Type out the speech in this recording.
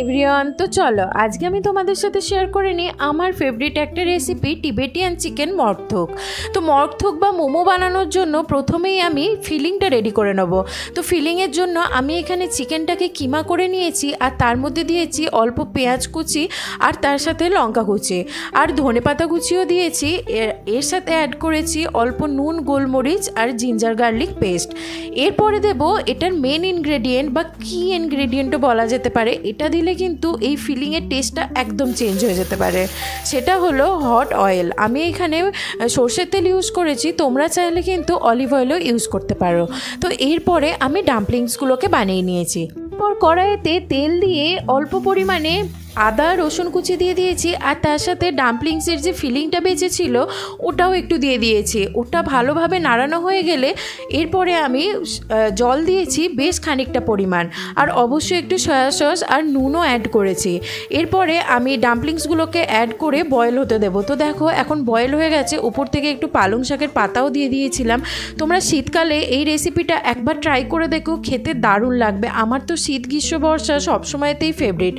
Everyone, তো চলো আজকে আমি তোমাদের সাথে শেয়ার করে নিই আমার ফেভারিট একটা রেসিপি টিবেটিয়ান চিকেন মর্কথুক। তো মর্কথুক বা মোমো বানানোর জন্য প্রথমেই আমি ফিলিংটা রেডি করে নেব। তো ফিলিংয়ের জন্য আমি এখানে চিকেনটাকে কিমা করে নিয়েছি আর তার মধ্যে দিয়েছি অল্প পেঁয়াজ কুচি আর তার সাথে লঙ্কা কুচি আর ধনেপাতা কুচিও দিয়েছি। এর সাথে অ্যাড করেছি অল্প নুন, গোলমরিচ আর জিঞ্জার গার্লিক পেস্ট। এরপরে দেব এটার মেন ইনগ্রেডিয়েন্ট বা কি ইনগ্রেডিয়েন্টও বলা যেতে পারে, এটা দিলে কিন্তু এই ফিলিংয়ের টেস্টটা একদম চেঞ্জ হয়ে যেতে পারে। সেটা হলো হট অয়েল। আমি এখানে সর্ষের তেল ইউজ করেছি, তোমরা চাইলে কিন্তু অলিভ অয়েলও ইউজ করতে পারো। তো এরপরে আমি ডাম্পলিংসগুলোকে বানিয়ে নিয়েছি। এরপর কড়াইতে তেল দিয়ে অল্প পরিমাণে আদা রসুন কুচি দিয়ে দিয়েছি আর তার সাথে ডাম্পলিংসের যে ফিলিংটা বেঁচেছিল ওটাও একটু দিয়ে দিয়েছি। ওটা ভালোভাবে নাড়ানো হয়ে গেলে এরপরে আমি জল দিয়েছি বেশ খানিকটা পরিমাণ, আর অবশ্যই একটু সয়া সস আর নুনও অ্যাড করেছি। এরপরে আমি ডাম্পলিংসগুলোকে অ্যাড করে বয়েল হতে দেবো। তো দেখো এখন বয়েল হয়ে গেছে, উপর থেকে একটু পালং শাকের পাতাও দিয়ে দিয়েছিলাম। তোমরা শীতকালে এই রেসিপিটা একবার ট্রাই করে দেখো, খেতে দারুণ লাগবে। আমার তো শীত গ্রীষ্ম বর্ষা সবসময়তেই ফেভারিট।